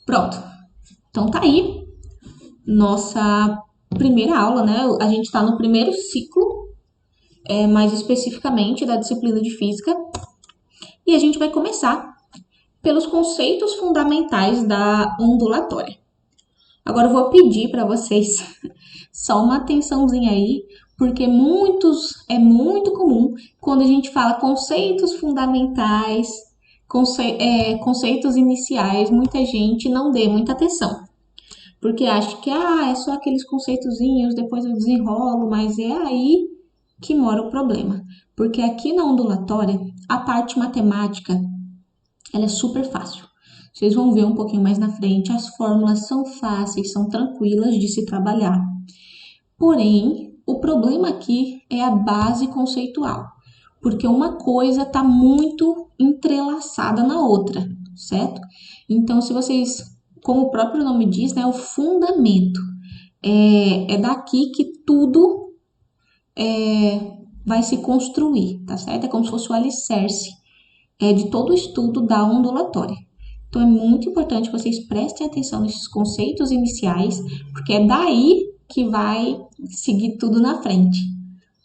Pronto. Então tá aí nossa primeira aula, né? A gente tá no primeiro ciclo, mais especificamente da disciplina de física, e a gente vai começar pelos conceitos fundamentais da ondulatória. Agora eu vou pedir para vocês só uma atençãozinha aí, porque é muito comum quando a gente fala conceitos fundamentais, conceitos iniciais, muita gente não dê muita atenção. Porque acha que é só aqueles conceitozinhos, depois eu desenrolo, mas é aí que mora o problema. Porque aqui na ondulatória, a parte matemática, ela é super fácil. Vocês vão ver um pouquinho mais na frente, as fórmulas são fáceis, são tranquilas de se trabalhar. Porém, o problema aqui é a base conceitual, porque uma coisa está muito entrelaçada na outra, certo? Então, se vocês, como o próprio nome diz, né, o fundamento é daqui que tudo vai se construir, tá certo? É como se fosse o alicerce de todo o estudo da ondulatória. Então, é muito importante que vocês prestem atenção nesses conceitos iniciais, porque é daí que vai seguir tudo na frente,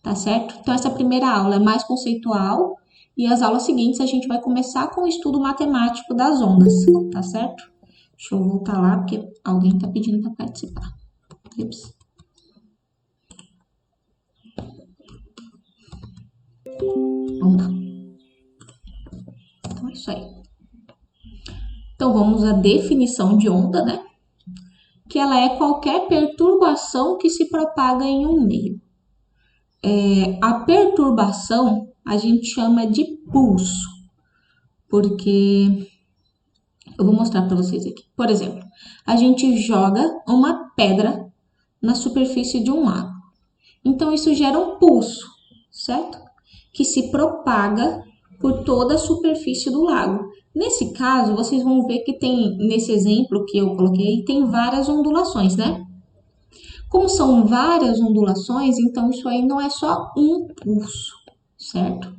tá certo? Então, essa primeira aula é mais conceitual e as aulas seguintes a gente vai começar com o estudo matemático das ondas, tá certo? Deixa eu voltar lá, porque alguém tá pedindo para participar. Ups. Vamos lá. Então, é isso aí. Então, vamos à definição de onda, né? Que ela é qualquer perturbação que se propaga em um meio. A perturbação a gente chama de pulso, porque eu vou mostrar para vocês aqui. Por exemplo, a gente joga uma pedra na superfície de um lago. Então, isso gera um pulso, certo? Que se propaga por toda a superfície do lago. Nesse caso, vocês vão ver que tem, nesse exemplo que eu coloquei, tem várias ondulações, né? Como são várias ondulações, então isso aí não é só um pulso, certo?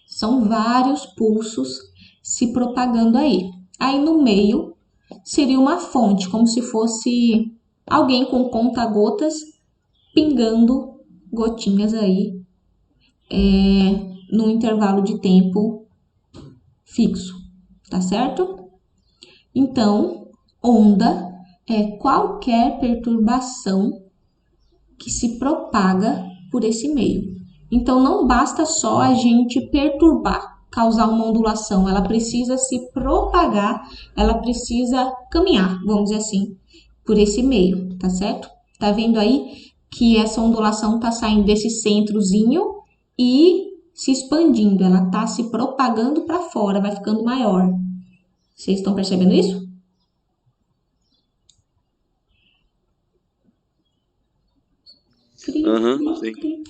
São vários pulsos se propagando aí. Aí no meio seria uma fonte, como se fosse alguém com conta-gotas pingando gotinhas aí num intervalo de tempo fixo, tá certo? Então, onda é qualquer perturbação que se propaga por esse meio. Então, não basta só a gente perturbar, causar uma ondulação, ela precisa se propagar, ela precisa caminhar, vamos dizer assim, por esse meio, tá certo? Tá vendo aí que essa ondulação tá saindo desse centrozinho e se expandindo, ela tá se propagando para fora, vai ficando maior. Vocês estão percebendo isso? Aham, sim.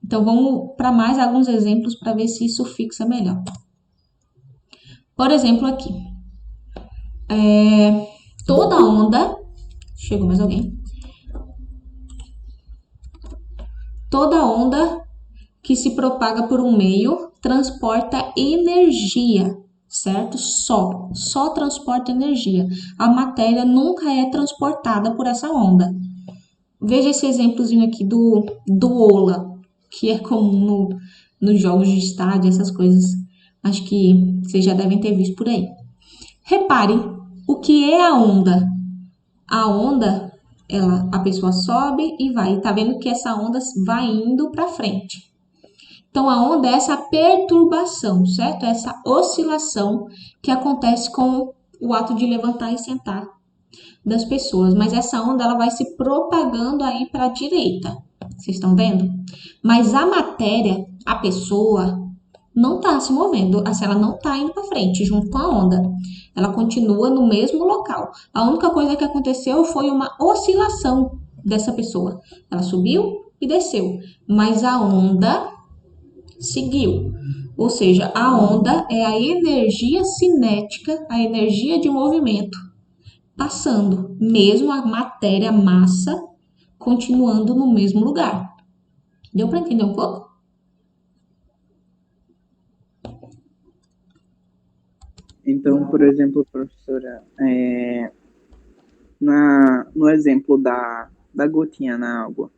Então, vamos para mais alguns exemplos para ver se isso fixa melhor. Por exemplo, aqui. Toda onda. Chegou mais alguém? Toda onda que se propaga por um meio transporta energia, certo? Só transporta energia. A matéria nunca é transportada por essa onda. Veja esse exemplozinho aqui do Ola, que é comum nos jogos de estádio, essas coisas. Acho que vocês já devem ter visto por aí. Repare, o que é a onda? A onda, a pessoa sobe e vai. Tá vendo que essa onda vai indo para frente. Então, a onda é essa perturbação, certo? Essa oscilação que acontece com o ato de levantar e sentar das pessoas. Mas essa onda ela vai se propagando aí para a direita. Vocês estão vendo? Mas a matéria, a pessoa, não está se movendo, assim, ela não está indo para frente junto com a onda. Ela continua no mesmo local. A única coisa que aconteceu foi uma oscilação dessa pessoa. Ela subiu e desceu, mas a onda seguiu. Ou seja, a onda é a energia cinética, a energia de movimento passando, mesmo a matéria, a massa, continuando no mesmo lugar. Deu para entender um pouco? Então, por exemplo, professora, no exemplo da gotinha na água,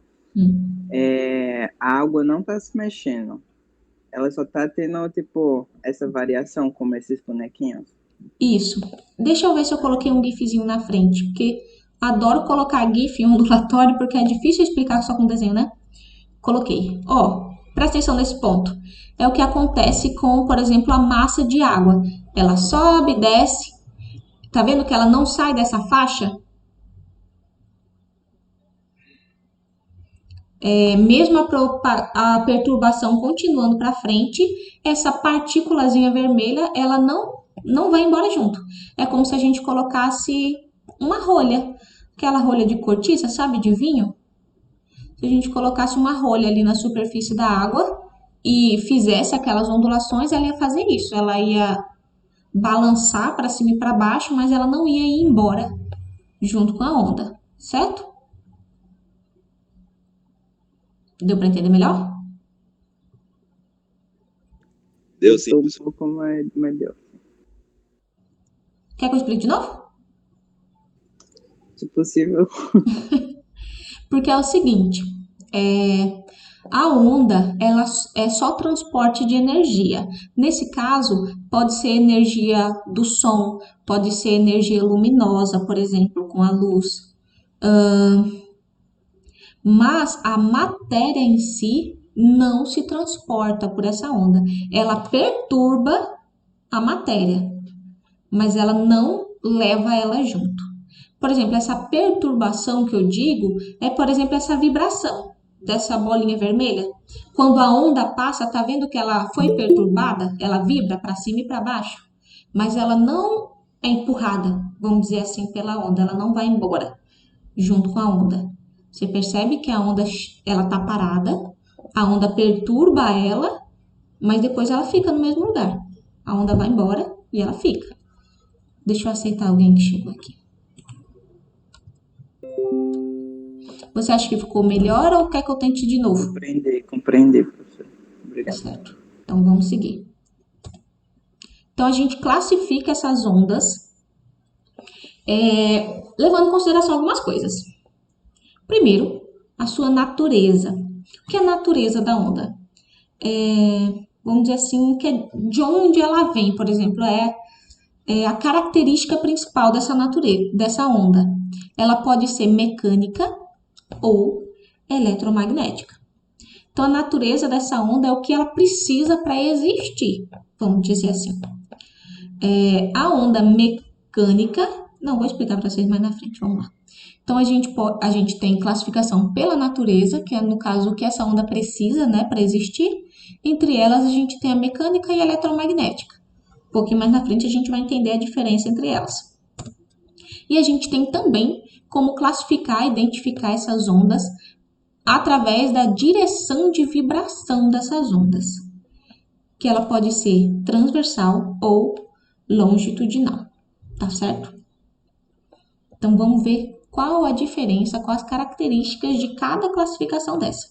a água não está se mexendo, ela só está tendo, tipo, essa variação, como esses bonequinhos. Isso. Deixa eu ver se eu coloquei um gifzinho na frente, porque adoro colocar gif em ondulatório, porque é difícil explicar só com desenho, né? Coloquei. Ó, presta atenção nesse ponto. É o que acontece com, por exemplo, a massa de água. Ela sobe, desce. Tá vendo que ela não sai dessa faixa? Mesmo a perturbação continuando para frente, essa partículazinha vermelha, ela não vai embora junto. É como se a gente colocasse uma rolha, aquela rolha de cortiça, sabe, de vinho? Se a gente colocasse uma rolha ali na superfície da água e fizesse aquelas ondulações, ela ia fazer isso. Ela ia balançar para cima e para baixo, mas ela não ia ir embora junto com a onda, certo? Deu para entender melhor? Deu sim, Um professor. pouco mais melhor, Quer que eu explique de novo? se possível. Porque é o seguinte, a onda ela é só transporte de energia. Nesse caso, pode ser energia do som, pode ser energia luminosa, por exemplo, com a luz. Mas a matéria em si não se transporta por essa onda. Ela perturba a matéria, mas ela não leva ela junto. Por exemplo, essa perturbação que eu digo é, por exemplo, essa vibração dessa bolinha vermelha. Quando a onda passa, tá vendo que ela foi perturbada? Ela vibra para cima e para baixo, mas ela não é empurrada, vamos dizer assim, pela onda. Ela não vai embora junto com a onda. Você percebe que a onda ela tá parada, a onda perturba ela, mas depois ela fica no mesmo lugar. A onda vai embora e ela fica. Deixa eu aceitar alguém que chegou aqui. Você acha que ficou melhor ou quer que eu tente de novo? Compreender, professor. Obrigado. Certo. Então vamos seguir. Então a gente classifica essas ondas levando em consideração algumas coisas. Primeiro, a sua natureza. O que é a natureza da onda? Vamos dizer assim, que é de onde ela vem, por exemplo, é a característica principal dessa natureza, dessa onda. Ela pode ser mecânica ou eletromagnética. Então, a natureza dessa onda é o que ela precisa para existir, vamos dizer assim. A onda mecânica, não vou explicar para vocês mais na frente, vamos lá. Então, a gente tem classificação pela natureza, que é no caso o que essa onda precisa, né, para existir. Entre elas, a gente tem a mecânica e a eletromagnética. Um pouquinho mais na frente, a gente vai entender a diferença entre elas. E a gente tem também como classificar, identificar essas ondas através da direção de vibração dessas ondas, que ela pode ser transversal ou longitudinal, tá certo? Então vamos ver qual a diferença, quais as características de cada classificação dessa.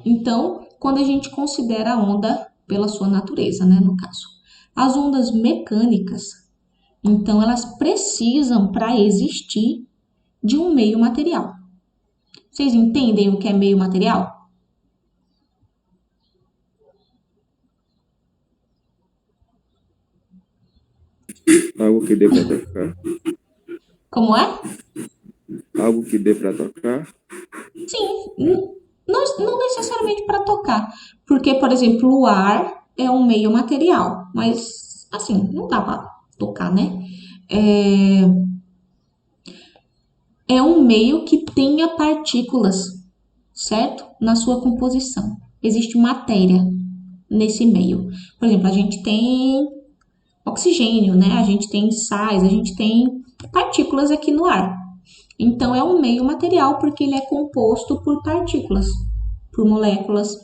Então, quando a gente considera a onda pela sua natureza, né, no caso, as ondas mecânicas, então elas precisam para existir de um meio material. Vocês entendem o que é meio material? Algo que dê para tocar. Como é? Algo que dê para tocar. Sim, não necessariamente para tocar, porque, por exemplo, o ar é um meio material, mas assim, não dá para tocar, né? É um meio que tenha partículas, certo? Na sua composição. Existe matéria nesse meio. Por exemplo, a gente tem oxigênio, né? A gente tem sais, a gente tem partículas aqui no ar. Então, é um meio material porque ele é composto por partículas, por moléculas,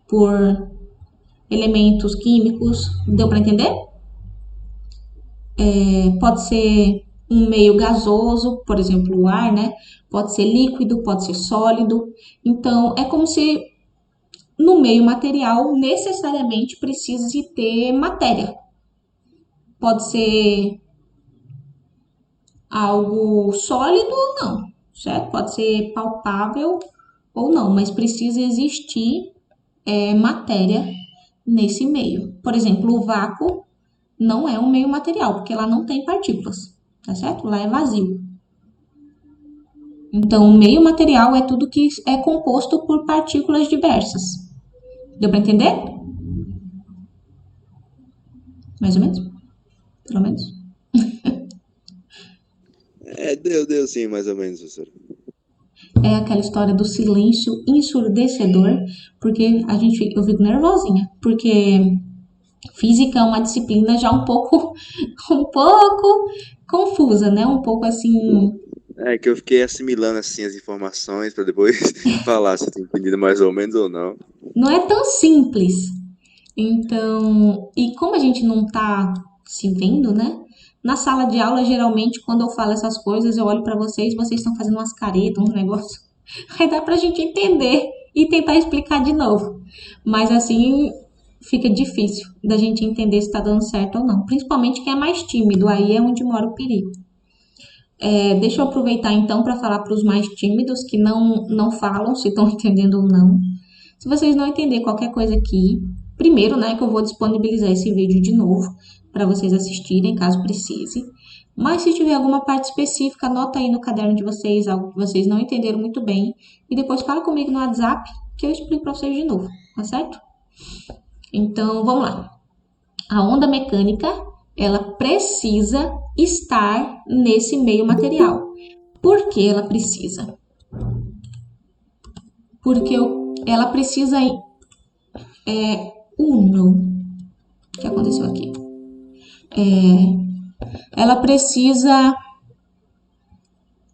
por elementos químicos. Deu para entender? Pode ser um meio gasoso, por exemplo, o ar, né? Pode ser líquido, pode ser sólido. Então, é como se no meio material necessariamente precise ter matéria, pode ser algo sólido ou não, certo? Pode ser palpável ou não, mas precisa existir matéria nesse meio. Por exemplo, o vácuo não é um meio material, porque lá não tem partículas, tá certo? Lá é vazio. Então, o meio material é tudo que é composto por partículas diversas. Deu para entender? Mais ou menos? Pelo menos? Deu sim, mais ou menos, professor. É aquela história do silêncio ensurdecedor, porque eu fico nervosinha, porque física é uma disciplina já um pouco confusa, né? Um pouco assim. É que eu fiquei assimilando assim as informações para depois falar se eu tenho entendido mais ou menos ou não. Não é tão simples. Então, e como a gente não tá se vendo, né? Na sala de aula, geralmente, quando eu falo essas coisas, eu olho pra vocês estão fazendo umas caretas, uns negócios. Aí dá pra gente entender e tentar explicar de novo. Mas assim, fica difícil da gente entender se tá dando certo ou não. Principalmente quem é mais tímido, aí é onde mora o perigo. Deixa eu aproveitar então para falar para os mais tímidos que não falam se estão entendendo ou não. Se vocês não entenderem qualquer coisa aqui, primeiro, né, que eu vou disponibilizar esse vídeo de novo para vocês assistirem, caso precise. Mas se tiver alguma parte específica, anota aí no caderno de vocês, algo que vocês não entenderam muito bem, e depois fala comigo no WhatsApp que eu explico para vocês de novo, tá certo? Então, vamos lá. A onda mecânica, ela precisa estar nesse meio material. Por que ela precisa? Porque ela precisa... O que aconteceu aqui? Ela precisa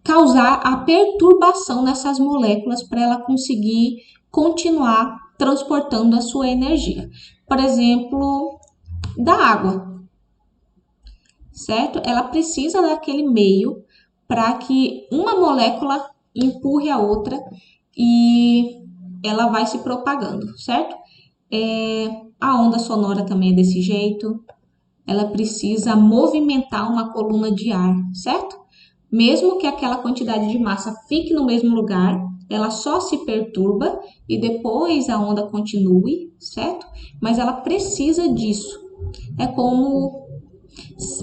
causar a perturbação nessas moléculas para ela conseguir continuar transportando a sua energia. Por exemplo, da água, certo? Ela precisa daquele meio para que uma molécula empurre a outra e ela vai se propagando, certo? A onda sonora também é desse jeito. Ela precisa movimentar uma coluna de ar, certo? Mesmo que aquela quantidade de massa fique no mesmo lugar, ela só se perturba e depois a onda continue, certo? Mas ela precisa disso. É como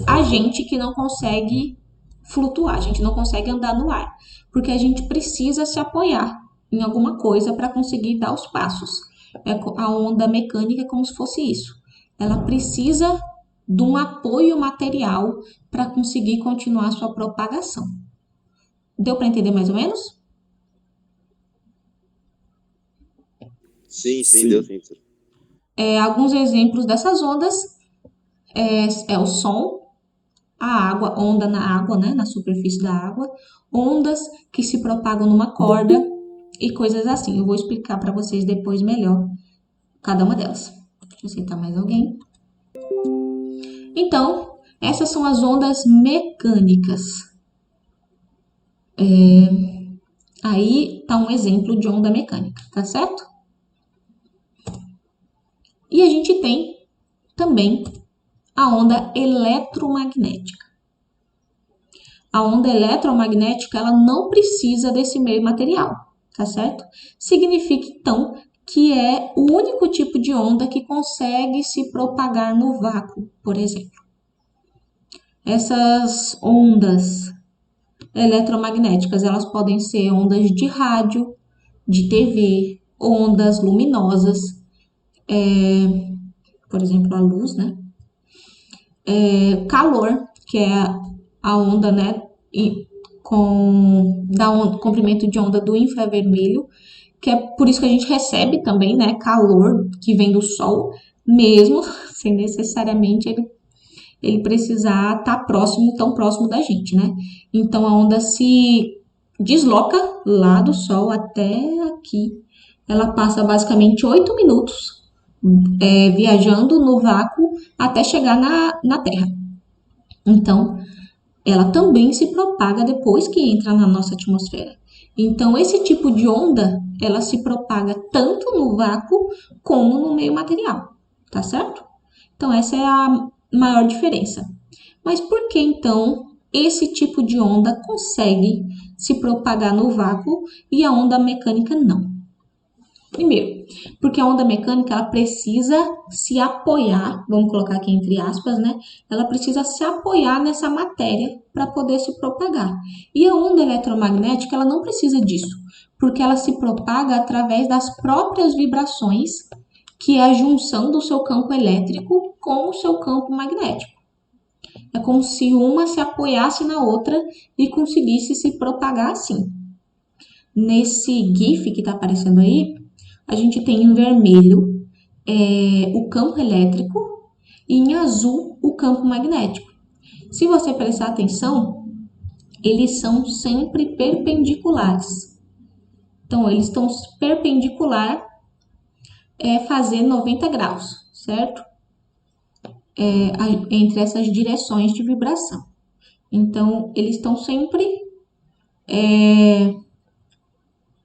a gente que não consegue flutuar, a gente não consegue andar no ar, porque a gente precisa se apoiar em alguma coisa para conseguir dar os passos. A onda mecânica é como se fosse isso. Ela precisa de um apoio material para conseguir continuar sua propagação. Deu para entender mais ou menos? Sim, deu sim, professor. Alguns exemplos dessas ondas é o som, a água, onda na água, né, na superfície da água, ondas que se propagam numa corda e coisas assim. Eu vou explicar para vocês depois melhor cada uma delas. Deixa eu aceitar mais alguém. Então, essas são as ondas mecânicas. Aí tá um exemplo de onda mecânica, tá certo? E a gente tem também a onda eletromagnética. A onda eletromagnética, ela não precisa desse meio material, tá certo? Significa, então, que é o único tipo de onda que consegue se propagar no vácuo, por exemplo. Essas ondas eletromagnéticas, elas podem ser ondas de rádio, de TV, ondas luminosas, por exemplo, a luz, né? Calor, que é a onda, né, comprimento de onda do infravermelho, que é por isso que a gente recebe também, né, calor que vem do sol, mesmo sem necessariamente ele precisar estar tão próximo da gente, né? Então a onda se desloca lá do sol até aqui. Ela passa basicamente 8 minutos viajando no vácuo até chegar na Terra. Então, ela também se propaga depois que entra na nossa atmosfera. Então, esse tipo de onda, ela se propaga tanto no vácuo como no meio material, tá certo? Então, essa é maior diferença. Mas por que então esse tipo de onda consegue se propagar no vácuo e a onda mecânica não? Primeiro, porque a onda mecânica ela precisa se apoiar, vamos colocar aqui entre aspas, né? Ela precisa se apoiar nessa matéria para poder se propagar. E a onda eletromagnética ela não precisa disso, porque ela se propaga através das próprias vibrações, que é a junção do seu campo elétrico com o seu campo magnético. É como se uma se apoiasse na outra e conseguisse se propagar assim. Nesse GIF que está aparecendo aí, a gente tem em vermelho o campo elétrico e em azul o campo magnético. Se você prestar atenção, eles são sempre perpendiculares. Então, eles estão perpendicular fazendo 90 graus, certo? Entre essas direções de vibração. Então, eles estão sempre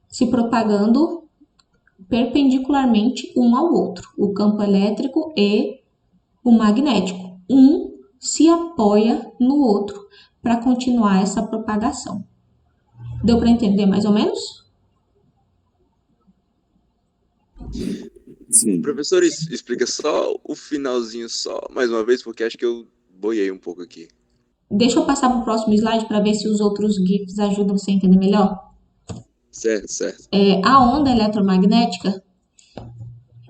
se propagando perpendicularmente um ao outro, o campo elétrico e o magnético. Um se apoia no outro para continuar essa propagação. Deu para entender mais ou menos? Sim. Professor, explica só o finalzinho só, mais uma vez, porque acho que eu boiei um pouco aqui. Deixa eu passar para o próximo slide para ver se os outros GIFs ajudam você a entender melhor. Certo. A onda eletromagnética,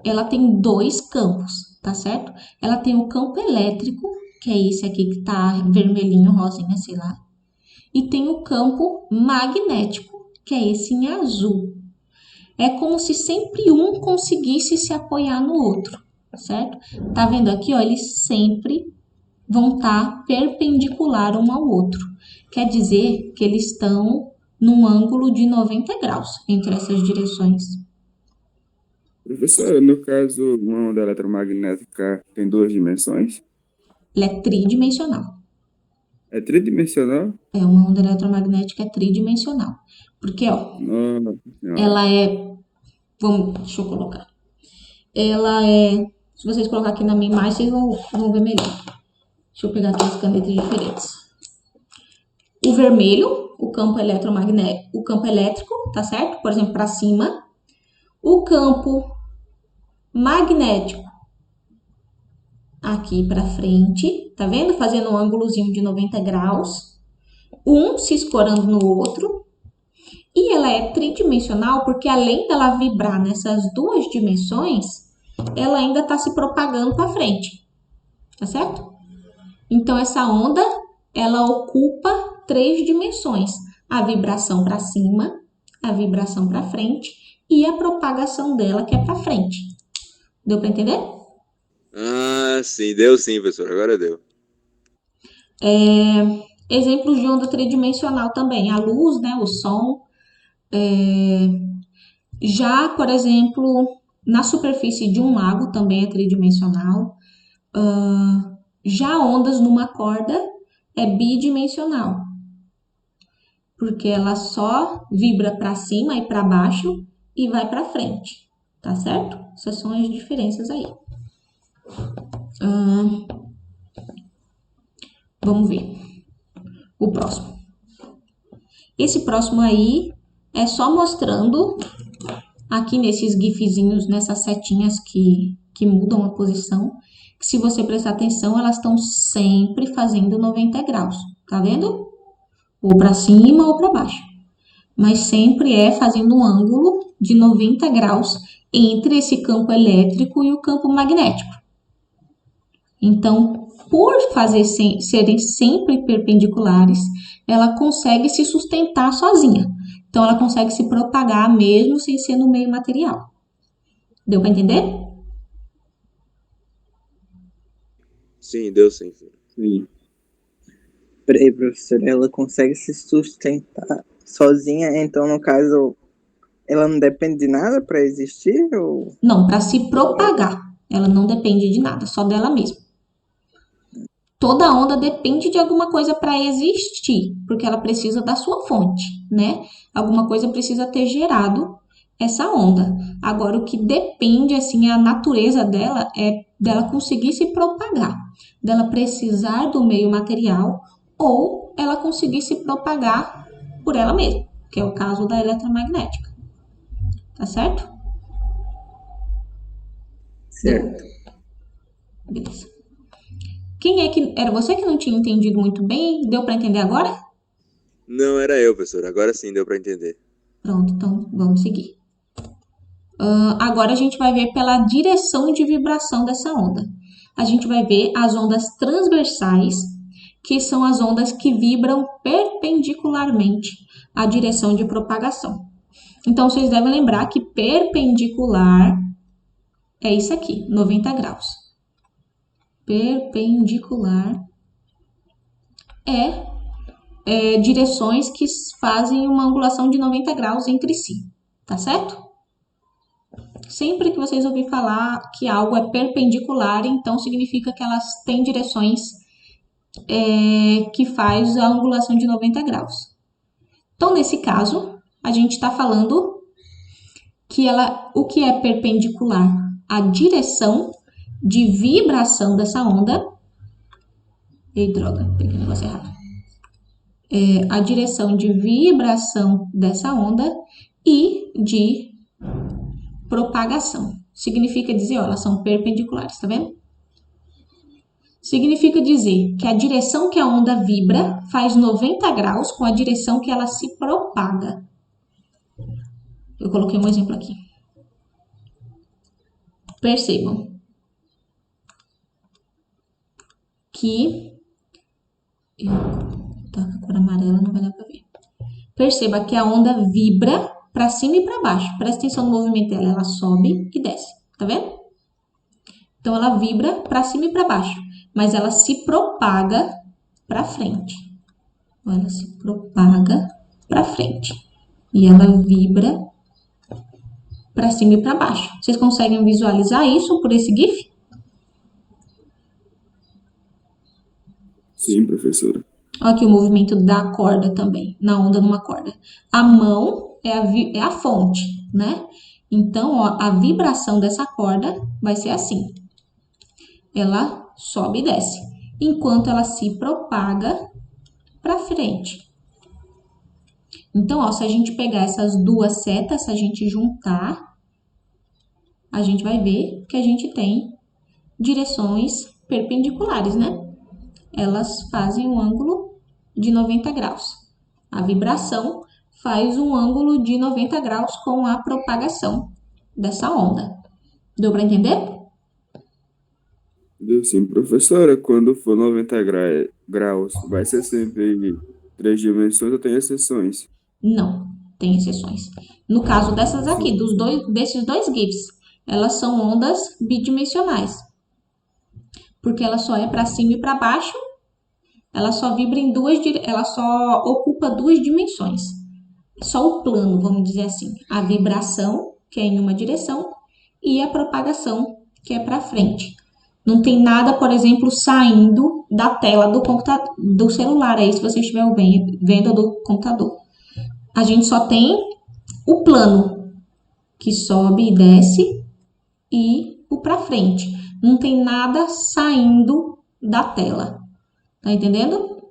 ela tem dois campos, tá certo? Ela tem o campo elétrico, que é esse aqui que tá vermelhinho, rosinha, sei lá. E tem o campo magnético, que é esse em azul. É como se sempre um conseguisse se apoiar no outro, certo? Tá vendo aqui, ó, eles sempre vão estar perpendicular um ao outro. Quer dizer que eles estão num ângulo de 90 graus entre essas direções. Professor, no caso, uma onda eletromagnética tem duas dimensões? Ela é tridimensional. É tridimensional? Uma onda eletromagnética é tridimensional. Porque, ó, Nossa Senhora. ela é... deixa eu colocar. Ela é... Se vocês colocar aqui na minha imagem, vocês vão ver melhor. Deixa eu pegar aqui as canetas diferentes. O vermelho, o campo eletromagnético, o campo elétrico, tá certo? Por exemplo, para cima. O campo magnético aqui para frente, tá vendo? Fazendo um ângulozinho de 90 graus. Um se escorando no outro. E ela é tridimensional porque além dela vibrar nessas duas dimensões, ela ainda está se propagando para frente. Tá certo? Então, essa onda, ela ocupa 3 dimensões. A vibração para cima, a vibração para frente e a propagação dela, que é para frente. Deu para entender? Ah, sim, deu sim, professor, agora deu. Exemplos de onda tridimensional também. A luz, né, o som. Já, por exemplo, na superfície de um lago também é tridimensional. Já ondas numa corda é bidimensional, porque ela só vibra para cima e para baixo e vai para frente, tá certo? Essas são as diferenças aí. Vamos ver o próximo. Esse próximo aí é só mostrando aqui nesses gifzinhos, nessas setinhas que mudam a posição, que se você prestar atenção, elas estão sempre fazendo 90 graus, tá vendo? Ou para cima ou para baixo. Mas sempre é fazendo um ângulo de 90 graus entre esse campo elétrico e o campo magnético. Então, por serem sempre perpendiculares, ela consegue se sustentar sozinha. Então, ela consegue se propagar mesmo sem ser no meio material. Deu para entender? Sim, deu sim. Sim. Peraí, professor, ela consegue se sustentar sozinha, então, no caso, ela não depende de nada para existir? Ou... Não, para se propagar, ela não depende de nada, só dela mesma. Toda onda depende de alguma coisa para existir, porque ela precisa da sua fonte, né? Alguma coisa precisa ter gerado essa onda. Agora, o que depende, assim, a natureza dela é dela conseguir se propagar, dela precisar do meio material ou ela conseguir se propagar por ela mesma, que é o caso da eletromagnética. Tá certo? Certo. Beleza. Quem é que... Era você que não tinha entendido muito bem? Deu para entender agora? Não, era eu, professor. Agora sim deu para entender. Pronto, então vamos seguir. Agora a gente vai ver pela direção de vibração dessa onda. A gente vai ver as ondas transversais, que são as ondas que vibram perpendicularmente à direção de propagação. Então, vocês devem lembrar que perpendicular é isso aqui, 90 graus. Perpendicular é direções que fazem uma angulação de 90 graus entre si, tá certo? Sempre que vocês ouvirem falar que algo é perpendicular, então significa que elas têm direções que faz a angulação de 90 graus. Então, nesse caso, a gente está falando que o que é perpendicular? A direção de vibração dessa onda. Ei, droga, peguei o negócio errado. A direção de vibração dessa onda e de propagação. Significa dizer, ó, elas são perpendiculares, tá vendo? Significa dizer que a direção que a onda vibra faz 90 graus com a direção que ela se propaga. Eu coloquei um exemplo aqui. Percebam que... Tá com a cor amarela, não vai dar pra ver. Perceba que a onda vibra para cima e para baixo. Presta atenção no movimento dela. Ela sobe e desce. Tá vendo? Então, ela vibra para cima e para baixo. Mas ela se propaga para frente. Ela se propaga para frente. E ela vibra para cima e para baixo. Vocês conseguem visualizar isso por esse GIF? Sim, professora. Olha aqui o movimento da corda também, na onda numa corda. A mão é a fonte, né? Então, ó, a vibração dessa corda vai ser assim. Ela sobe e desce, enquanto ela se propaga para frente. Então, ó, se a gente pegar essas duas setas, se a gente juntar, a gente vai ver que a gente tem direções perpendiculares, né? Elas fazem um ângulo de 90 graus. A vibração faz um ângulo de 90 graus com a propagação dessa onda. Deu para entender? Deu sim, professora. Quando for 90 graus, vai ser sempre 3 dimensões ou tem exceções? Não, tem exceções. No caso dessas aqui, desses dois GIFs, elas são ondas bidimensionais. Porque ela só é para cima e para baixo, ela só vibra em ela só ocupa duas dimensões. Só o plano, vamos dizer assim. A vibração, que é em uma direção, e a propagação, que é para frente. Não tem nada, por exemplo, saindo da tela do celular aí, se você estiver vendo do computador. A gente só tem o plano, que sobe e desce, e o para frente. Não tem nada saindo da tela. Tá entendendo?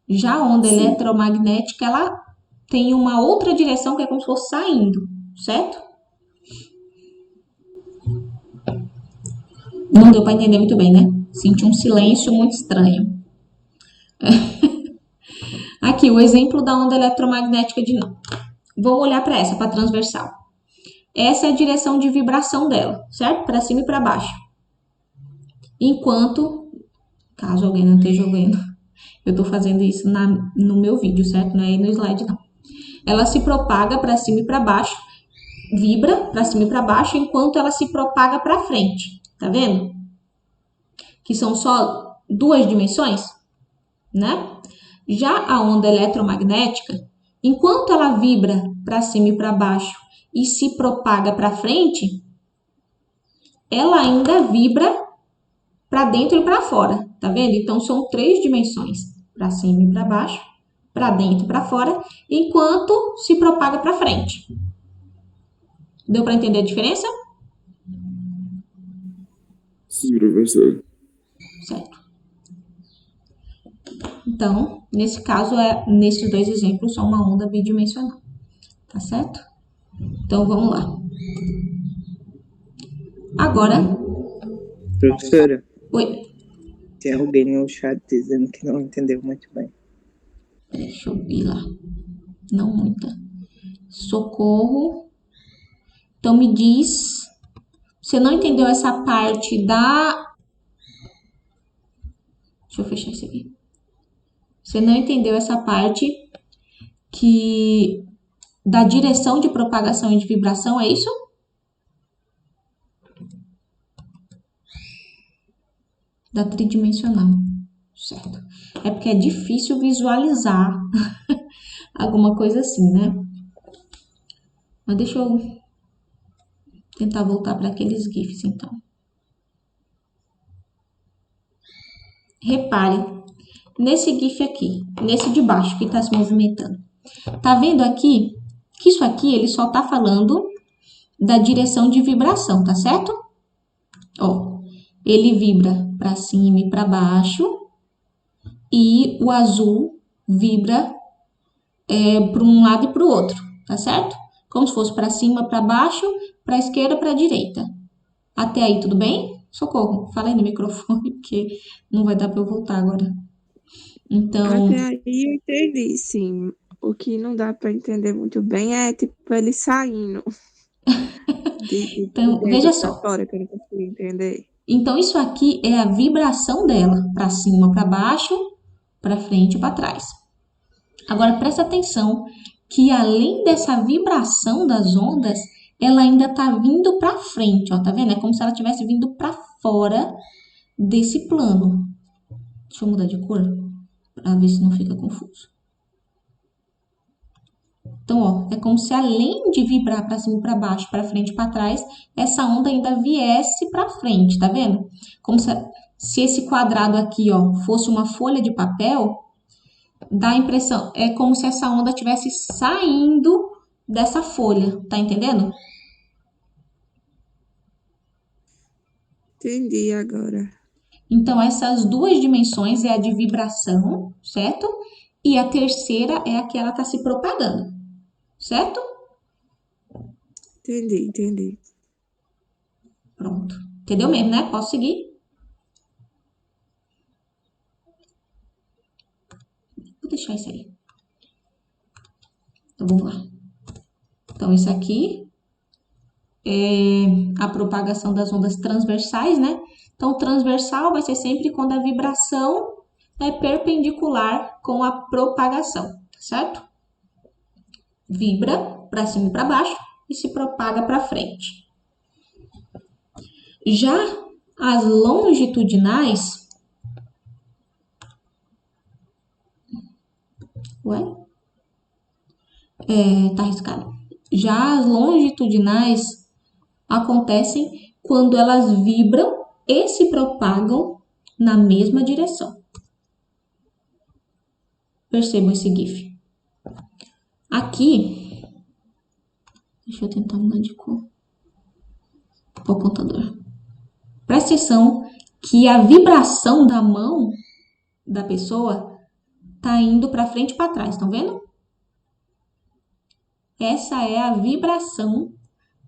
Já a onda eletromagnética, ela tem uma outra direção que é como se fosse saindo, certo? Não deu para entender muito bem, né? Senti um silêncio muito estranho. Aqui, o exemplo da onda eletromagnética de novo. Vamos olhar para essa, para transversal. Essa é a direção de vibração dela, certo? Para cima e para baixo. Enquanto, caso alguém não esteja vendo, eu estou fazendo isso no meu vídeo, certo? Não é aí no slide, não. Ela se propaga para cima e para baixo, vibra para cima e para baixo, enquanto ela se propaga para frente. Tá vendo? Que são só duas dimensões, né? Já a onda eletromagnética, enquanto ela vibra para cima e para baixo e se propaga para frente, ela ainda vibra para dentro e para fora, tá vendo? Então, são três dimensões, para cima e para baixo, para dentro e para fora, enquanto se propaga para frente. Deu para entender a diferença? Sim, professor. Certo. Então, nesse caso, nesses dois exemplos, são uma onda bidimensional. Tá certo? Então, vamos lá. Agora... Professora, Oi, tem alguém no chat dizendo que não entendeu muito bem. deixa eu ir lá. Não muita. Socorro. Então, me diz... Você não entendeu essa parte da... Deixa eu fechar isso aqui. Você não entendeu essa parte da direção de propagação e de vibração, é isso? Da tridimensional, certo? É porque é difícil visualizar alguma coisa assim, né? Mas deixa eu tentar voltar para aqueles GIFs, então. Repare, nesse GIF aqui, nesse de baixo que está se movimentando. Tá vendo aqui que isso aqui ele só tá falando da direção de vibração, tá certo? Ó, ele vibra para cima e para baixo e o azul vibra para um lado e para o outro, tá certo? Como se fosse para cima, para baixo, para esquerda, para direita. Até aí, tudo bem? Socorro, fala aí no microfone, porque não vai dar para eu voltar agora. Então, Até aí eu entendi, sim. O que não dá para entender muito bem é, tipo, ele saindo de então dentro veja para só. fora, que eu não consigo entender. Então, isso aqui é a vibração dela, para cima, para baixo, para frente e para trás. Agora, presta atenção que além dessa vibração das ondas, ela ainda está vindo para frente, ó, tá vendo? É como se ela estivesse vindo para fora desse plano. Deixa eu mudar de cor para ver se não fica confuso. Então, ó, é como se além de vibrar para cima, para baixo, para frente e para trás, essa onda ainda viesse para frente, tá vendo? Como se esse quadrado aqui, ó, fosse uma folha de papel, dá a impressão, é como se essa onda estivesse saindo dessa folha, tá entendendo? Entendi agora. Então, essas duas dimensões é a de vibração, certo? E a terceira é a que ela está se propagando, certo? Entendi. Pronto. Entendeu mesmo, né? Posso seguir? Vou deixar isso aí. Então, vamos lá. Então, isso aqui é a propagação das ondas transversais, né? Então, transversal vai ser sempre quando a vibração é perpendicular com a propagação, certo? Vibra para cima e para baixo e se propaga para frente. Já as longitudinais... tá arriscado. Já as longitudinais acontecem quando elas vibram e se propagam na mesma direção. Percebam esse GIF. Aqui, deixa eu tentar mudar de cor. O apontador. Presta atenção que a vibração da mão da pessoa tá indo para frente e para trás, estão vendo? Essa é a vibração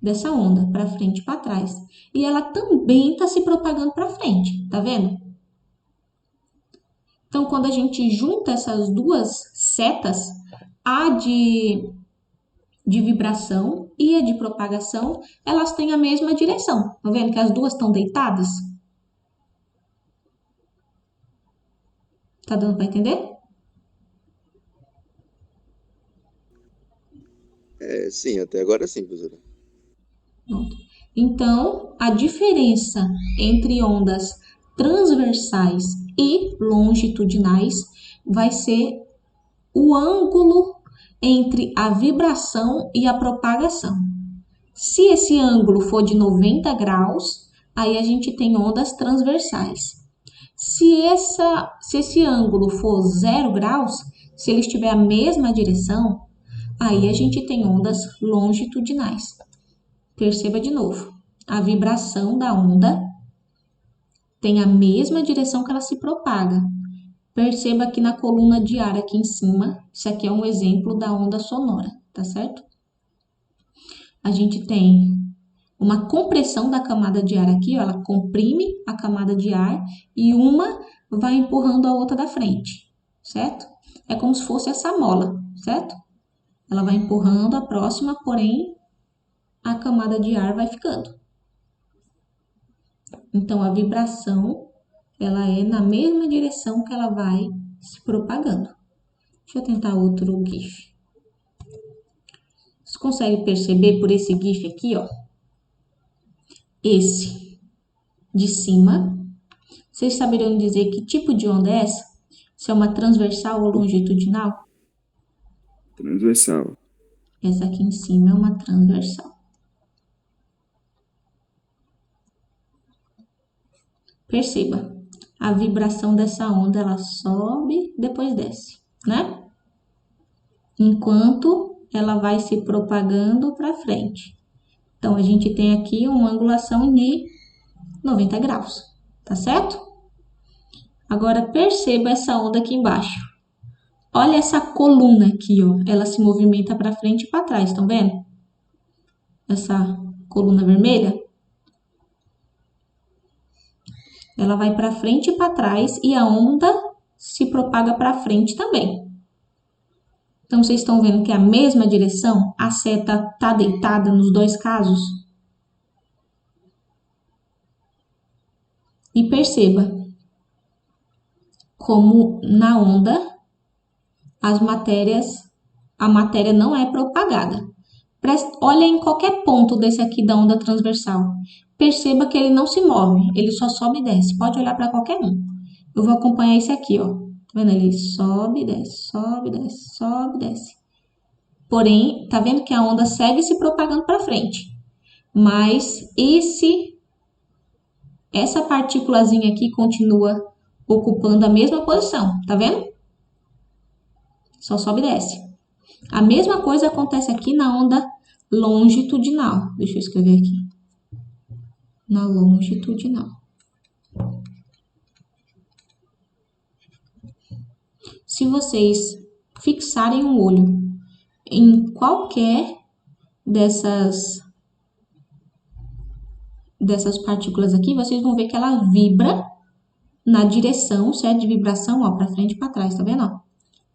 dessa onda, para frente e para trás. E ela também está se propagando para frente, tá vendo? Então, quando a gente junta essas duas setas, a de vibração e a de propagação, elas têm a mesma direção. Tá vendo que as duas estão deitadas? Tá dando para entender? Sim, até agora sim, professora. Pronto. Então, a diferença entre ondas transversais e longitudinais vai ser o ângulo entre a vibração e a propagação. Se esse ângulo for de 90 graus, aí a gente tem ondas transversais. Se esse ângulo for 0 graus, Se eles tiverem a mesma direção, aí a gente tem ondas longitudinais. Perceba de novo, a vibração da onda tem a mesma direção que ela se propaga. Perceba aqui na coluna de ar aqui em cima, isso aqui é um exemplo da onda sonora, tá certo? A gente tem uma compressão da camada de ar aqui, ó, ela comprime a camada de ar e uma vai empurrando a outra da frente, certo? É como se fosse essa mola, certo? Ela vai empurrando a próxima, porém a camada de ar vai ficando. Então a vibração, ela é na mesma direção que ela vai se propagando. Deixa eu tentar outro GIF. Você consegue perceber por esse GIF aqui, ó? Esse de cima. Vocês saberiam dizer que tipo de onda é essa? Se é uma transversal ou longitudinal? Transversal. Essa aqui em cima é uma transversal. Perceba, a vibração dessa onda, ela sobe, depois desce, né? Enquanto ela vai se propagando para frente. Então, a gente tem aqui uma angulação de 90 graus, tá certo? Agora, perceba essa onda aqui embaixo. Olha essa coluna aqui, ó. Ela se movimenta para frente e para trás, estão vendo? Essa coluna vermelha. Ela vai para frente e para trás e a onda se propaga para frente também. Então, vocês estão vendo que é a mesma direção? A seta está deitada nos dois casos? E perceba como na onda a matéria não é propagada. Olha em qualquer ponto desse aqui da onda transversal. Perceba que ele não se move, ele só sobe e desce. Pode olhar para qualquer um. Eu vou acompanhar esse aqui, ó. Tá vendo? Ele sobe e desce, sobe e desce, sobe e desce. Porém, tá vendo que a onda segue se propagando para frente. Mas essa partículazinha aqui continua ocupando a mesma posição, tá vendo? Só sobe e desce. A mesma coisa acontece aqui na onda longitudinal. Deixa eu escrever aqui. Na longitudinal. Se vocês fixarem o olho em qualquer dessas partículas aqui, vocês vão ver que ela vibra na direção, certo? De vibração, ó, para frente e para trás, tá vendo? Ó?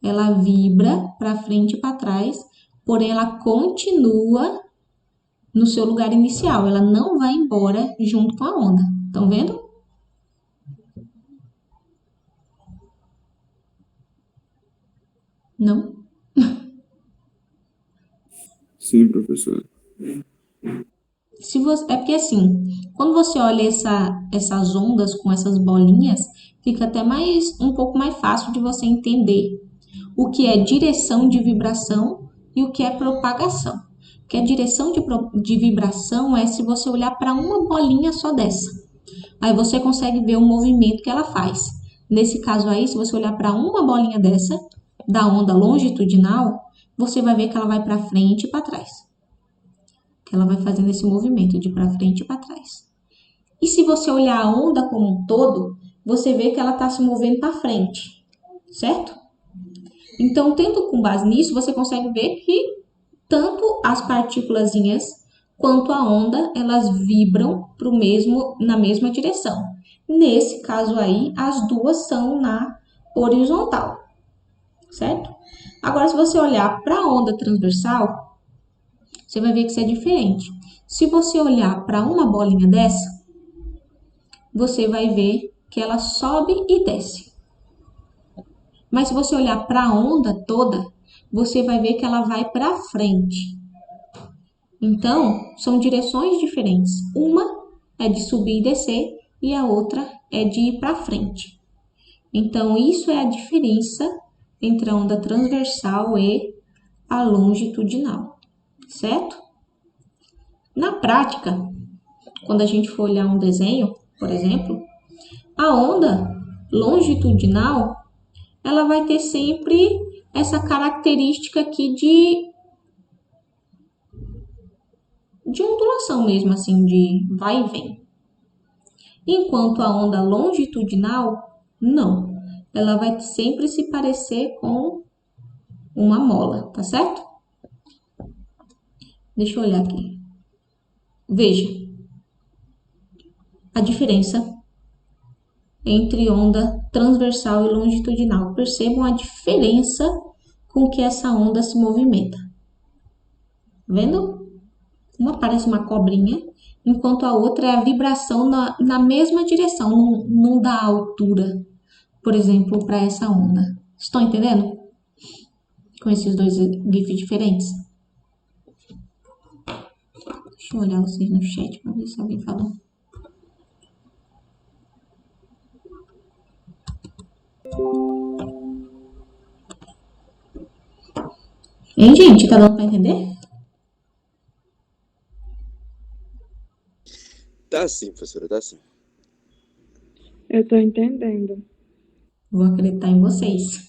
Ela vibra para frente e para trás, porém ela continua no seu lugar inicial, ela não vai embora junto com a onda. Estão vendo? Não? Sim, professor. É porque assim, quando você olha essas ondas com essas bolinhas, fica até um pouco mais fácil de você entender o que é direção de vibração e o que é propagação. Porque a direção de vibração é se você olhar para uma bolinha só dessa. Aí você consegue ver o movimento que ela faz. Nesse caso aí, se você olhar para uma bolinha dessa, da onda longitudinal, você vai ver que ela vai para frente e para trás. Que ela vai fazendo esse movimento de para frente e para trás. E se você olhar a onda como um todo, você vê que ela está se movendo para frente, certo? Então, tendo com base nisso, você consegue ver que tanto as partículazinhas quanto a onda, elas vibram na mesma direção. Nesse caso aí, as duas são na horizontal, certo? Agora, se você olhar para a onda transversal, você vai ver que isso é diferente. Se você olhar para uma bolinha dessa, você vai ver que ela sobe e desce. Mas se você olhar para a onda toda, você vai ver que ela vai para frente. Então, são direções diferentes. Uma é de subir e descer e a outra é de ir para frente. Então, isso é a diferença entre a onda transversal e a longitudinal, certo? Na prática, quando a gente for olhar um desenho, por exemplo, a onda longitudinal, ela vai ter sempre essa característica aqui de ondulação mesmo, assim, de vai e vem. Enquanto a onda longitudinal, não. Ela vai sempre se parecer com uma mola, tá certo? Deixa eu olhar aqui. Veja a diferença entre onda transversal e longitudinal. Percebam a diferença com que essa onda se movimenta. Vendo? Uma parece uma cobrinha, enquanto a outra é a vibração na mesma direção, não dá altura, por exemplo, para essa onda. Estão entendendo? Com esses dois GIFs diferentes. Deixa eu olhar vocês no chat para ver se alguém falou. Hein, gente? Tá dando para entender? Tá sim, professora, tá sim. Eu tô entendendo. Vou acreditar em vocês.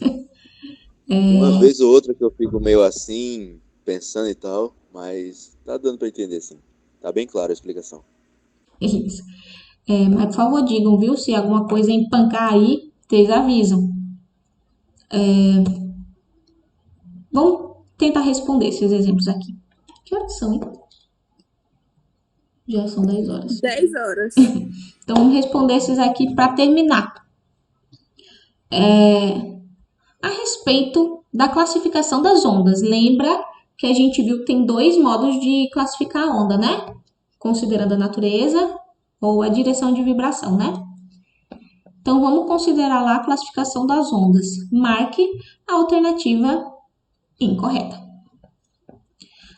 Uma vez ou outra que eu fico meio assim, pensando e tal, mas tá dando pra entender sim. Tá bem clara a explicação. Isso. Mas por favor, digam, viu? Se alguma coisa empancar aí, vocês avisam. Vamos tentar responder esses exemplos aqui. Que horas são, hein? Já são 10 horas. 10 horas. Então, vamos responder esses aqui para terminar. A respeito da classificação das ondas. Lembra que a gente viu que tem dois modos de classificar a onda, né? Considerando a natureza ou a direção de vibração, né? Então, vamos considerar lá a classificação das ondas. Marque a alternativa incorreta.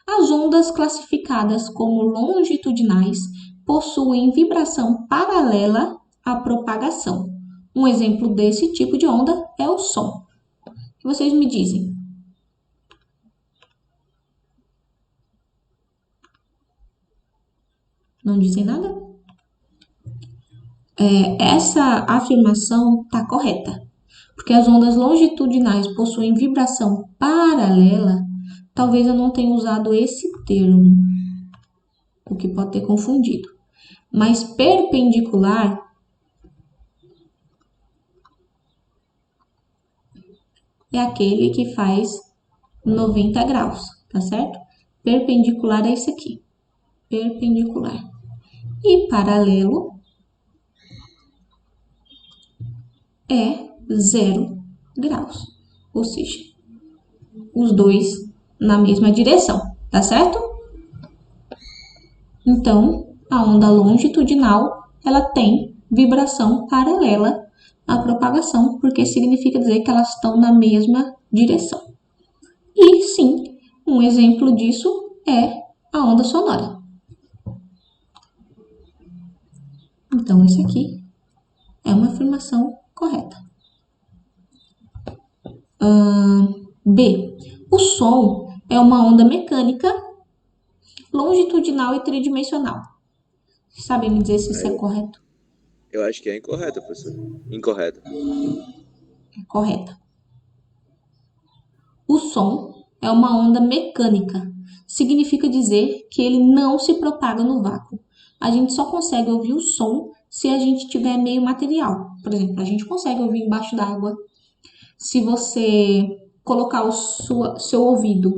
As ondas classificadas como longitudinais possuem vibração paralela à propagação. Um exemplo desse tipo de onda é o som. O que vocês me dizem? Não dizem nada? Essa afirmação está correta, porque as ondas longitudinais possuem vibração paralela. Talvez eu não tenha usado esse termo, o que pode ter confundido. Mas perpendicular é aquele que faz 90 graus, tá certo? Perpendicular é esse aqui, perpendicular. E paralelo é 0 graus, ou seja, os dois na mesma direção, tá certo? Então, a onda longitudinal, ela tem vibração paralela à propagação, porque significa dizer que elas estão na mesma direção. E sim, um exemplo disso é a onda sonora. Então, esse aqui é uma afirmação correta. B. O som é uma onda mecânica longitudinal e tridimensional. Vocês sabem me dizer se isso é correto? Eu acho que é incorreta, professor. Incorreta. É correta. O som é uma onda mecânica. Significa dizer que ele não se propaga no vácuo. A gente só consegue ouvir o som se a gente tiver meio material. Por exemplo, a gente consegue ouvir embaixo d'água. Se você colocar o seu ouvido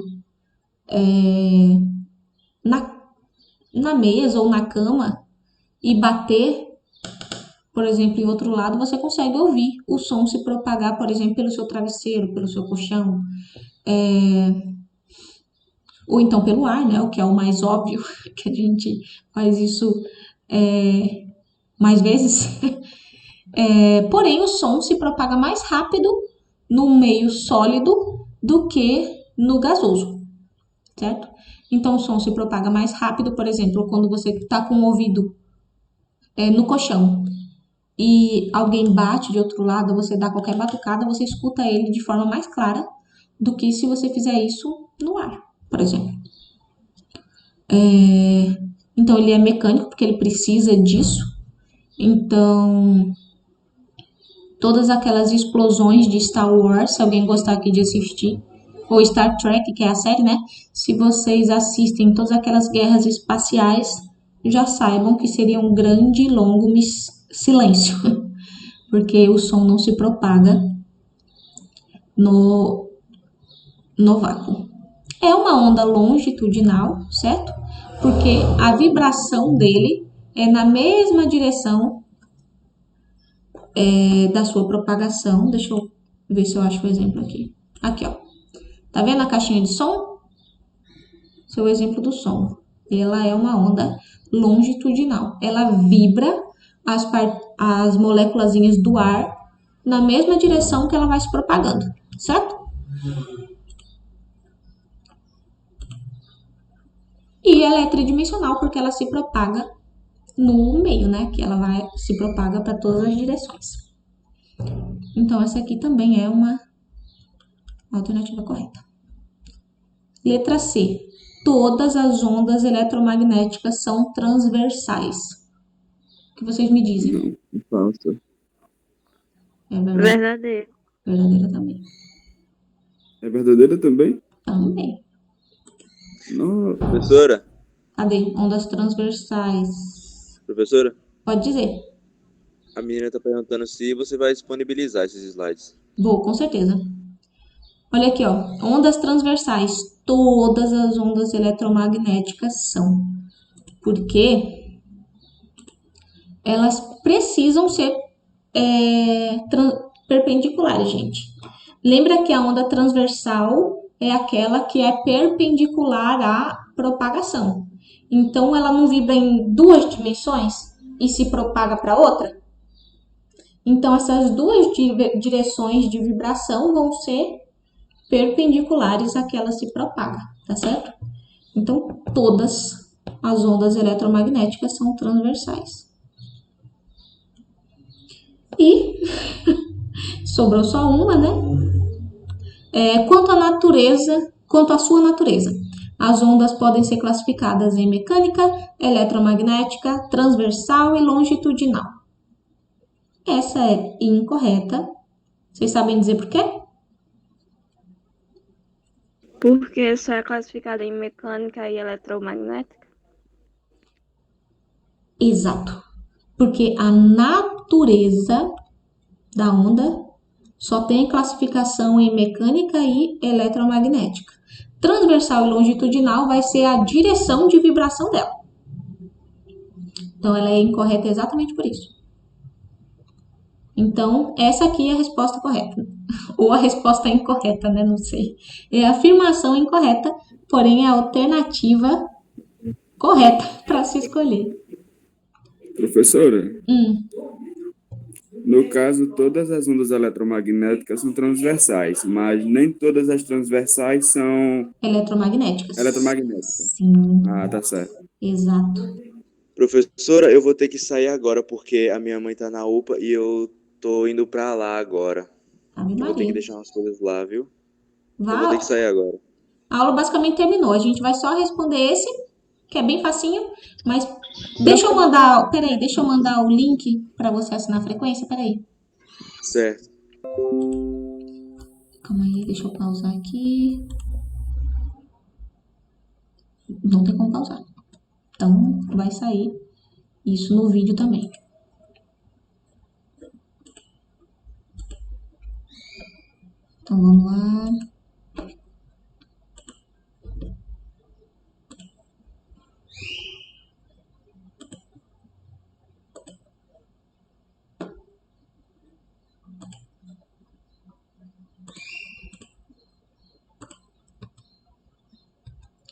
na mesa ou na cama e bater, por exemplo, em outro lado, você consegue ouvir o som se propagar, por exemplo, pelo seu travesseiro, pelo seu colchão, ou então pelo ar, né? O que é o mais óbvio, que a gente faz isso mais vezes. Porém, o som se propaga mais rápido no meio sólido do que no gasoso, certo? Então, o som se propaga mais rápido, por exemplo, quando você está com o ouvido no colchão e alguém bate de outro lado, você dá qualquer batucada, você escuta ele de forma mais clara do que se você fizer isso no ar, por exemplo. Então, ele é mecânico porque ele precisa disso. Então, todas aquelas explosões de Star Wars, se alguém gostar aqui de assistir, ou Star Trek, que é a série, né? Se vocês assistem todas aquelas guerras espaciais, já saibam que seria um grande e longo silêncio, porque o som não se propaga no vácuo. É uma onda longitudinal, certo? Porque a vibração dele é na mesma direção da sua propagação. Deixa eu ver se eu acho o exemplo aqui. Aqui, ó. Tá vendo a caixinha de som? Esse é o exemplo do som. Ela é uma onda longitudinal. Ela vibra as moléculazinhas do ar na mesma direção que ela vai se propagando, certo? E ela é tridimensional porque ela se propaga no meio, né? Que ela se propaga para todas as direções. Então, essa aqui também é uma alternativa correta. Letra C. Todas as ondas eletromagnéticas são transversais. O que vocês me dizem? Não, falso. É verdade. Verdadeiro. Verdadeira também. É verdadeira também? Também. Não. Professora? Cadê? Ondas transversais. Professora? Pode dizer. A menina tá perguntando se você vai disponibilizar esses slides. Vou, com certeza. Olha aqui, ó. Ondas transversais. Todas as ondas eletromagnéticas são. Porque elas precisam ser perpendiculares, gente. Lembra que a onda transversal é aquela que é perpendicular à propagação. Então, ela não vibra em duas dimensões e se propaga para outra? Então, essas duas direções de vibração vão ser perpendiculares à que ela se propaga, tá certo? Então, todas as ondas eletromagnéticas são transversais. E sobrou só uma, né? Quanto à sua natureza, as ondas podem ser classificadas em mecânica, eletromagnética, transversal e longitudinal. Essa é incorreta. Vocês sabem dizer por quê? Porque só é classificada em mecânica e eletromagnética? Exato. Porque a natureza da onda só tem classificação em mecânica e eletromagnética. Transversal e longitudinal vai ser a direção de vibração dela. Então, ela é incorreta exatamente por isso. Então, essa aqui é a resposta correta. Ou a resposta incorreta, né? Não sei. É a afirmação incorreta, porém é a alternativa correta para se escolher. Professora, no caso, todas as ondas eletromagnéticas são transversais, mas nem todas as transversais são Eletromagnéticas. Sim. Ah, tá certo. Exato. Professora, eu vou ter que sair agora porque a minha mãe tá na UPA e eu tô indo pra lá agora. Ave Eu vou ter que Maria. deixar umas coisas lá, viu? Eu Vá. vou ter que sair agora. A aula basicamente terminou. A gente vai só responder esse, que é bem facinho, mas deixa eu mandar o link para você assinar a frequência, peraí. Certo. Calma aí, deixa eu pausar aqui. Não tem como pausar. Então, vai sair isso no vídeo também. Então, vamos lá.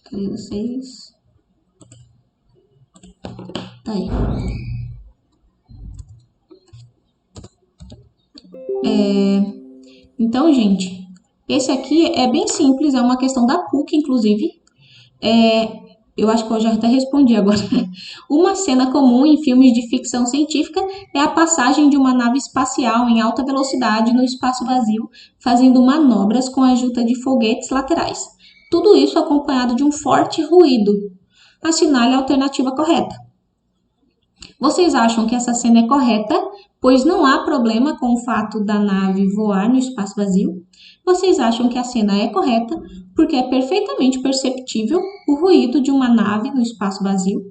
Cadê vocês? Tá aí. Então, gente, esse aqui é bem simples, é uma questão da PUC, inclusive. Eu acho que eu já até respondi agora. Uma cena comum em filmes de ficção científica é a passagem de uma nave espacial em alta velocidade no espaço vazio, fazendo manobras com a ajuda de foguetes laterais. Tudo isso acompanhado de um forte ruído. Assinale a alternativa correta. Vocês acham que essa cena é correta, pois não há problema com o fato da nave voar no espaço vazio? Vocês acham que a cena é correta, porque é perfeitamente perceptível o ruído de uma nave no espaço vazio?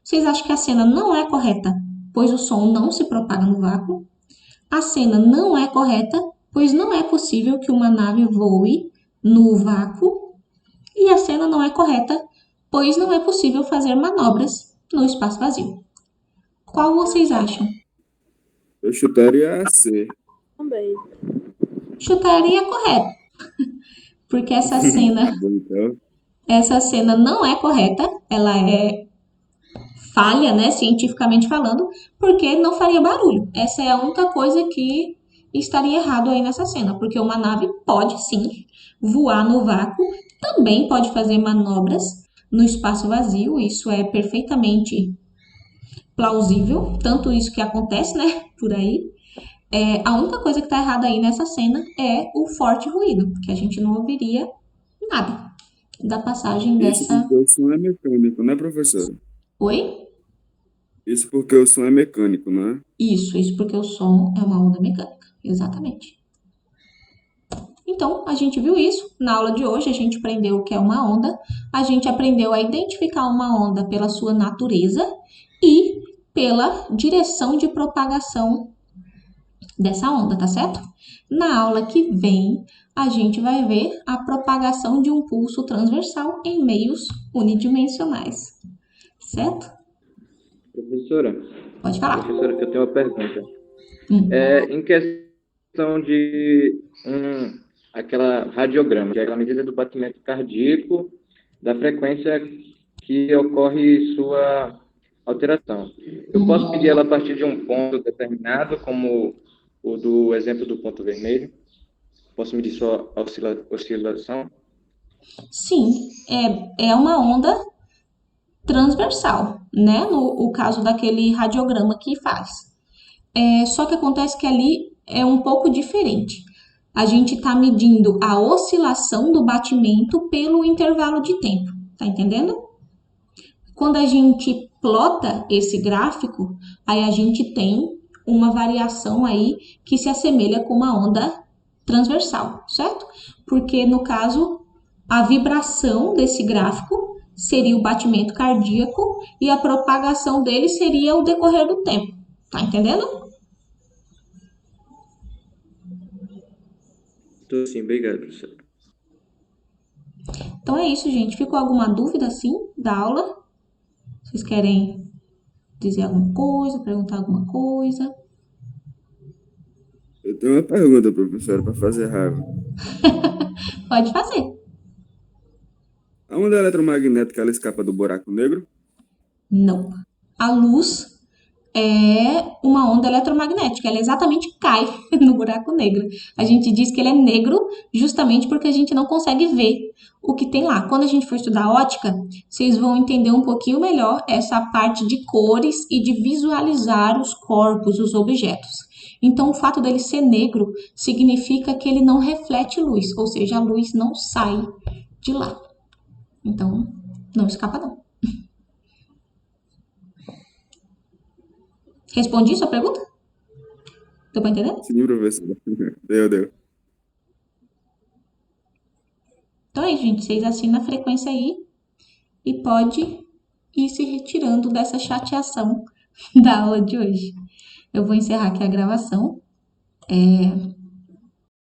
Vocês acham que a cena não é correta, pois o som não se propaga no vácuo? A cena não é correta, pois não é possível que uma nave voe no vácuo. E a cena não é correta, pois não é possível fazer manobras no espaço vazio. Qual vocês acham? Eu chutaria a C. Também. Chutaria correto, porque Tá bom, então. essa cena não é correta, ela é falha, né, cientificamente falando, porque não faria barulho. Essa é a única coisa que estaria errado aí nessa cena, porque uma nave pode sim voar no vácuo, também pode fazer manobras no espaço vazio, isso é perfeitamente plausível, tanto isso que acontece, né, por aí. A única coisa que está errada aí nessa cena é o forte ruído, porque a gente não ouviria nada da passagem Isso dessa... porque o som é mecânico, né, professora? Oi? Isso porque o som é mecânico, né? Isso porque o som é uma onda mecânica, exatamente. Então, a gente viu isso na aula de hoje, a gente aprendeu o que é uma onda, a gente aprendeu a identificar uma onda pela sua natureza e pela direção de propagação dessa onda, tá certo? Na aula que vem, a gente vai ver a propagação de um pulso transversal em meios unidimensionais, certo? Professora, Pode falar. professora, eu tenho uma pergunta. Hum. Em questão de aquela radiograma, que é aquela medida do batimento cardíaco, da frequência que ocorre sua alteração. Eu posso pedir ela a partir de um ponto determinado, como o do exemplo do ponto vermelho? Posso medir sua oscilação? Sim, é uma onda transversal, né? No caso daquele radiograma que faz. Só que acontece que ali é um pouco diferente. A gente está medindo a oscilação do batimento pelo intervalo de tempo, tá entendendo? Quando a gente plota esse gráfico, aí a gente tem uma variação aí que se assemelha com uma onda transversal, certo? Porque no caso, a vibração desse gráfico seria o batimento cardíaco e a propagação dele seria o decorrer do tempo, tá entendendo? Tô sim, obrigado, professor. Então é isso, gente. Ficou alguma dúvida, assim, da aula? Vocês querem dizer alguma coisa, perguntar alguma coisa? Eu tenho uma pergunta, professora, para fazer raiva. Pode fazer. A onda eletromagnética, ela escapa do buraco negro? Não. A luz é uma onda eletromagnética, ela exatamente cai no buraco negro. A gente diz que ele é negro justamente porque a gente não consegue ver o que tem lá. Quando a gente for estudar ótica, vocês vão entender um pouquinho melhor essa parte de cores e de visualizar os corpos, os objetos. Então, o fato dele ser negro significa que ele não reflete luz, ou seja, a luz não sai de lá. Então, não escapa não. Respondi sua pergunta? Deu pra entender? Sim, professora. Deu. Então é isso, gente. Vocês assinam a frequência aí e pode ir se retirando dessa chateação da aula de hoje. Eu vou encerrar aqui a gravação.